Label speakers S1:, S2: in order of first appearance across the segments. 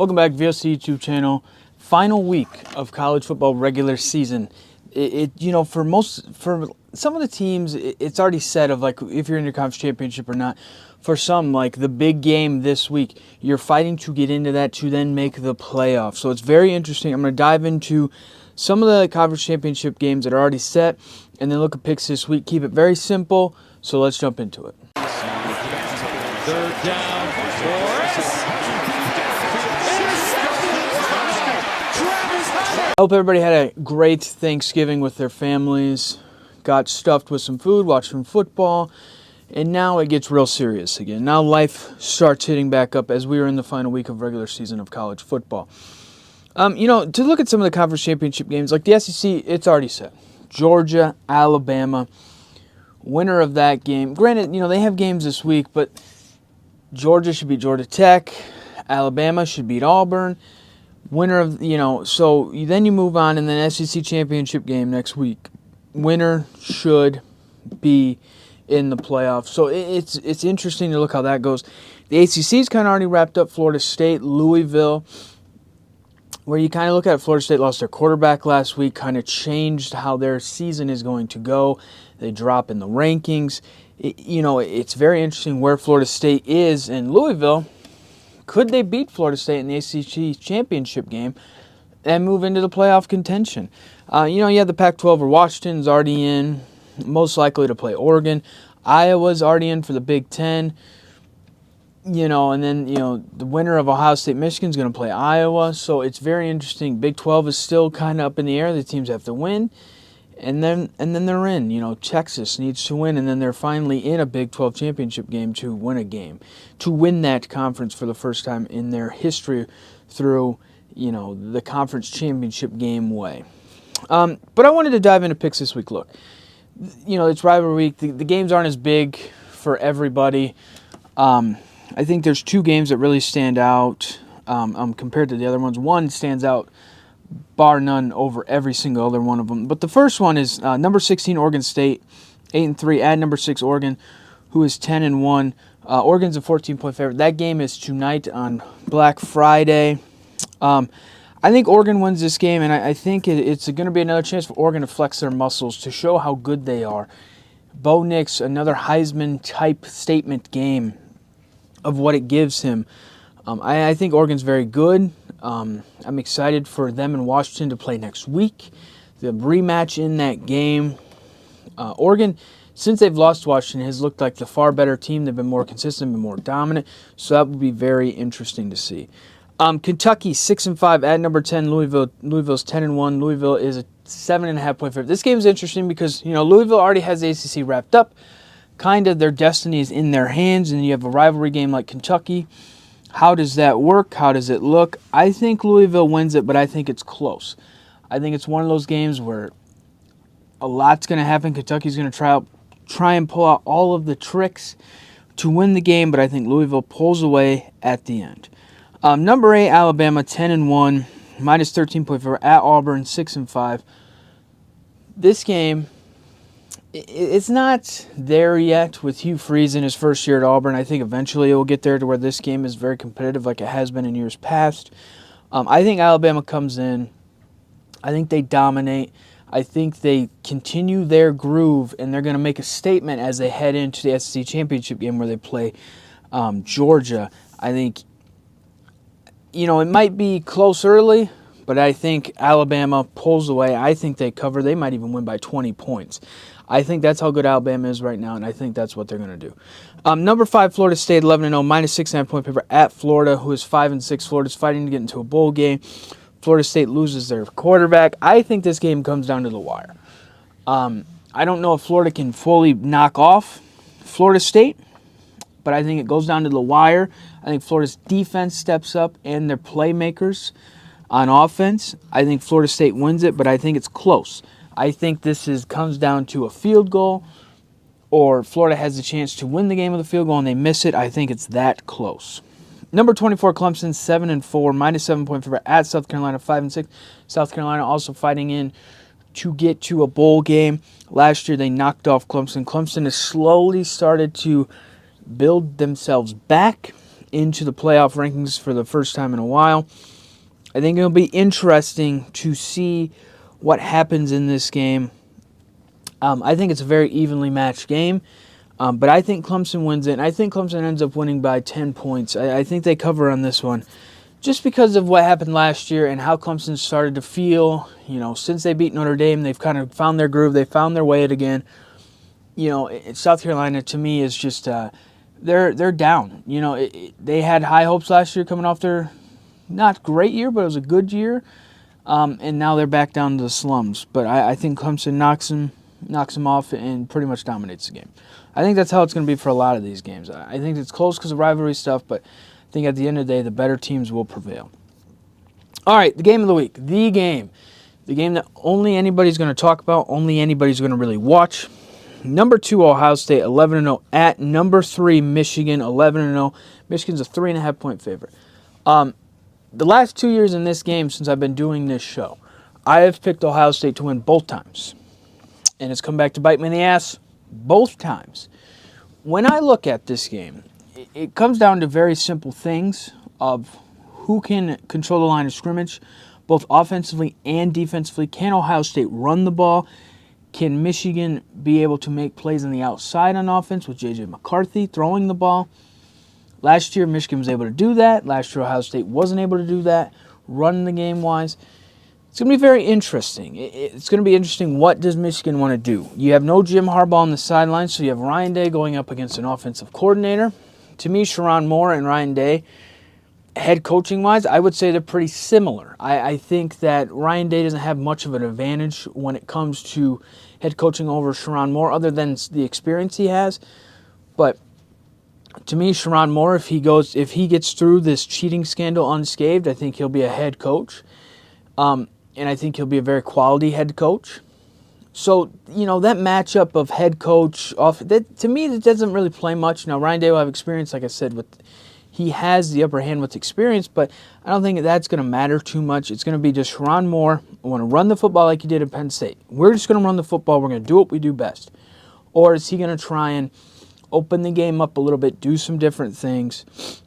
S1: Welcome back, V.O.C. YouTube channel. Final week of college football regular season. For some of the teams, it's already set of like if you're in your conference championship or not. For some, like the big game this week, you're fighting to get into that to then make the playoffs. So it's very interesting. I'm going to dive into some of the conference championship games that are already set, and then look at picks this week. Keep it very simple. So let's jump into it.
S2: Third down for
S1: I hope everybody had a great Thanksgiving with their families, got stuffed with some food, watched some football, and now it gets real serious again. Now life starts hitting back up as we are in the final week of regular season of college football. To look at some of the conference championship games, like the SEC, it's already set. Georgia, Alabama, winner of that game. Granted, they have games this week, but Georgia should beat Georgia Tech. Alabama should beat Auburn. Winner of, so then you move on in the SEC championship game next week. Winner should be in the playoffs. So it's interesting to look how that goes. The ACC's kind of already wrapped up. Florida State, Louisville, where you kind of look at Florida State lost their quarterback last week, kind of changed how their season is going to go. They drop in the rankings. It's very interesting where Florida State is, and Louisville. Could they beat Florida State in the ACC championship game and move into the playoff contention? You have the Pac-12 where Washington's already in, most likely to play Oregon. Iowa's already in for the Big Ten. And then, the winner of Ohio State, Michigan's going to play Iowa. So it's very interesting. Big 12 is still kind of up in the air. The teams have to win. And then they're in. Texas needs to win, and then they're finally in a Big 12 championship game to win a game, to win that conference for the first time in their history through, the conference championship game way. But I wanted to dive into picks this week. Look, it's rivalry week. The games aren't as big for everybody. I think there's two games that really stand out compared to the other ones. One stands out bar none over every single other one of them. But the first one is number 16 Oregon State, 8-3 at number 6 Oregon, who is 10-1. Oregon's a 14-point favorite. That game is tonight on Black Friday. I think Oregon wins this game, and I think it's going to be another chance for Oregon to flex their muscles, to show how good they are. Bo Nix, another Heisman-type statement game of what it gives him. I think Oregon's very good. I'm excited for them and Washington to play next week. The rematch in that game. Oregon, since they've lost Washington, has looked like the far better team. They've been more consistent, been more dominant. So that would be very interesting to see. Kentucky, 6-5 at number 10. Louisville. Louisville's 10-1. Louisville is a 7.5-point favorite. This game is interesting because, Louisville already has the ACC wrapped up. Kind of their destiny is in their hands, and you have a rivalry game like Kentucky. How does that work? How does it look? I think Louisville wins it, but I think it's close. I think it's one of those games where a lot's going to happen. Kentucky's going to try and pull out all of the tricks to win the game, but I think Louisville pulls away at the end. Number 8, Alabama, 10-1, minus 13.4 at Auburn, 6-5. This game, it's not there yet with Hugh Freeze in his first year at Auburn. I think eventually it will get there to where this game is very competitive like it has been in years past. I think Alabama comes in. I think they dominate. I think they continue their groove, and they're going to make a statement as they head into the SEC championship game where they play Georgia. I think, it might be close early, but I think Alabama pulls away. I think they cover. They might even win by 20 points. I think that's how good Alabama is right now, and I think that's what they're going to do. Number 5, Florida State, 11-0, minus 6.5-point favorite at Florida, who is 5-6. Florida's fighting to get into a bowl game. Florida State loses their quarterback. I think this game comes down to the wire. I don't know if Florida can fully knock off Florida State, but I think it goes down to the wire. I think Florida's defense steps up and their playmakers on offense. I think Florida State wins it, but I think it's close. I think this comes down to a field goal, or Florida has a chance to win the game with a field goal and they miss it. I think it's that close. Number 24, Clemson, 7-4, minus 7-point favorite at South Carolina, 5-6. South Carolina also fighting in to get to a bowl game. Last year they knocked off Clemson. Clemson has slowly started to build themselves back. into the playoff rankings for the first time in a while. I think it'll be interesting to see what happens in this game. I think it's a very evenly matched game, but I think Clemson wins it, and I think Clemson ends up winning by 10 points. I think they cover on this one just because of what happened last year and how Clemson started to feel. Since they beat Notre Dame, they've kind of found their groove. They found their way again. South Carolina, to me, is just they're down. They had high hopes last year coming off their not great year, but it was a good year. And now they're back down to the slums. But I think Clemson knocks them off and pretty much dominates the game. I think that's how it's going to be for a lot of these games. I think it's close because of rivalry stuff, but I think at the end of the day, the better teams will prevail. All right, the game of the week. The game that only anybody's going to talk about, only anybody's going to really watch. Number 2, Ohio State, 11-0 at number 3, Michigan, 11-0. Michigan's a 3.5-point favorite. The last 2 years in this game since I've been doing this show, I have picked Ohio State to win both times. And it's come back to bite me in the ass both times. When I look at this game, it comes down to very simple things of who can control the line of scrimmage, both offensively and defensively. Can Ohio State run the ball? Can Michigan be able to make plays on the outside on offense with J.J. McCarthy throwing the ball? Last year, Michigan was able to do that. Last year, Ohio State wasn't able to do that, running the game-wise. It's going to be very interesting. It's going to be interesting, what does Michigan want to do? You have no Jim Harbaugh on the sidelines, so you have Ryan Day going up against an offensive coordinator. To me, Sherrone Moore and Ryan Day, head coaching-wise, I would say they're pretty similar. I think that Ryan Day doesn't have much of an advantage when it comes to head coaching over Sherrone Moore, other than the experience he has. But to me, Sherrone Moore, if he gets through this cheating scandal unscathed, I think he'll be a head coach. And I think he'll be a very quality head coach. So, that matchup of head coach, to me, it doesn't really play much. Now, Ryan Day will have experience, like I said, he has the upper hand with experience, but I don't think that's going to matter too much. It's going to be just Sherrone Moore. I want to run the football like he did at Penn State. We're just going to run the football. We're going to do what we do best. Or is he going to try and open the game up a little bit, do some different things?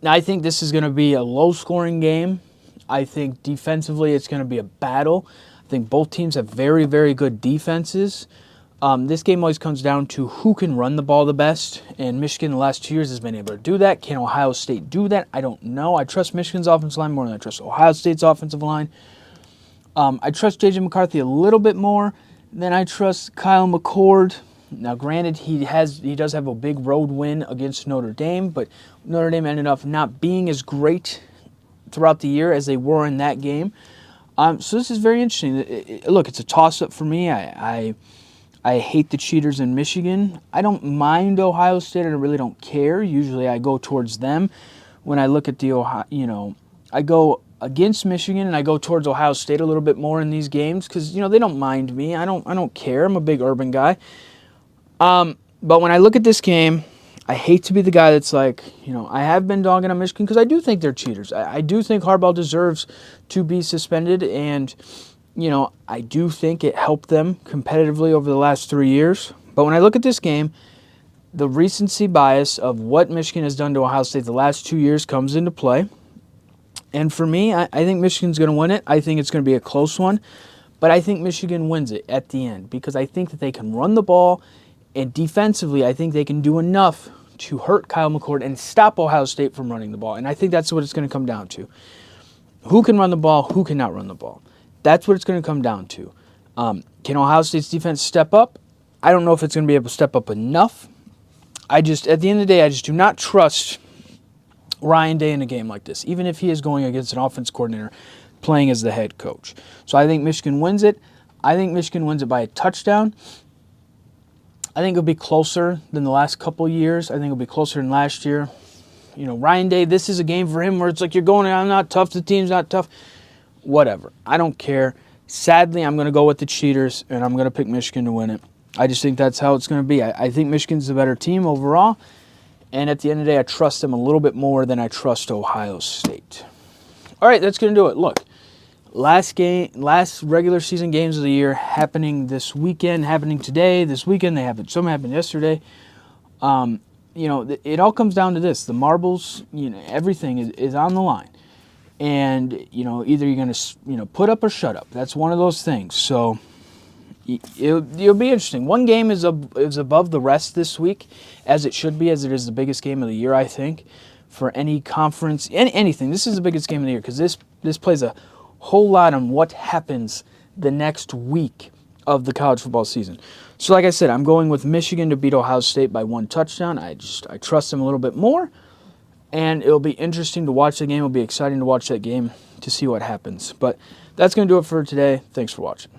S1: Now, I think this is going to be a low-scoring game. I think defensively it's going to be a battle. I think both teams have very, very good defenses. This game always comes down to who can run the ball the best, and Michigan the last 2 years has been able to do that. Can Ohio State do that? I don't know. I trust Michigan's offensive line more than I trust Ohio State's offensive line. I trust J.J. McCarthy a little bit more than I trust Kyle McCord. Now, granted, he does have a big road win against Notre Dame, but Notre Dame ended up not being as great throughout the year as they were in that game. So this is very interesting. Look, it's a toss-up for me. I hate the cheaters in Michigan. I don't mind Ohio State. I really don't care. Usually I go towards them. When I look at the Ohio, I go against Michigan and I go towards Ohio State a little bit more in these games because, they don't mind me. I don't care. I'm a big Urban guy. But when I look at this game, I hate to be the guy that's like, I have been dogging on Michigan because I do think they're cheaters. I do think Harbaugh deserves to be suspended, and, I do think it helped them competitively over the last 3 years. But when I look at this game, the recency bias of what Michigan has done to Ohio State the last 2 years comes into play. And for me, I think Michigan's going to win it. I think it's going to be a close one. But I think Michigan wins it at the end because I think that they can run the ball. And defensively, I think they can do enough to hurt Kyle McCord and stop Ohio State from running the ball. And I think that's what it's going to come down to. Who can run the ball? Who cannot run the ball? That's what it's going to come down to. Can Ohio State's defense step up? I don't know if it's going to be able to step up enough. At the end of the day, I just do not trust Ryan Day in a game like this, even if he is going against an offense coordinator playing as the head coach. So I think Michigan wins it. I think Michigan wins it by a touchdown. I think it'll be closer than the last couple years. I think it'll be closer than last year. Ryan Day, this is a game for him where it's like, I'm not tough, the team's not tough. Whatever. I don't care. Sadly, I'm going to go with the cheaters, and I'm going to pick Michigan to win it. I just think that's how it's going to be. I think Michigan's the better team overall, and at the end of the day, I trust them a little bit more than I trust Ohio State. All right, that's going to do it. Look. Last regular season games of the year happening this weekend, happening today, this weekend. Some happened yesterday. it all comes down to this. The marbles, everything is on the line. And, either you're going to, put up or shut up. That's one of those things. So it'll be interesting. One game is above the rest this week, as it should be, as it is the biggest game of the year, I think, for any conference, anything. This is the biggest game of the year because this plays a whole lot on what happens the next week of the college football season. So like I said, I'm going with Michigan to beat Ohio State by 1 touchdown. I trust them a little bit more, and it'll be interesting to watch the game. It'll be exciting to watch that game to see what happens. But that's going to do it for today. Thanks for watching.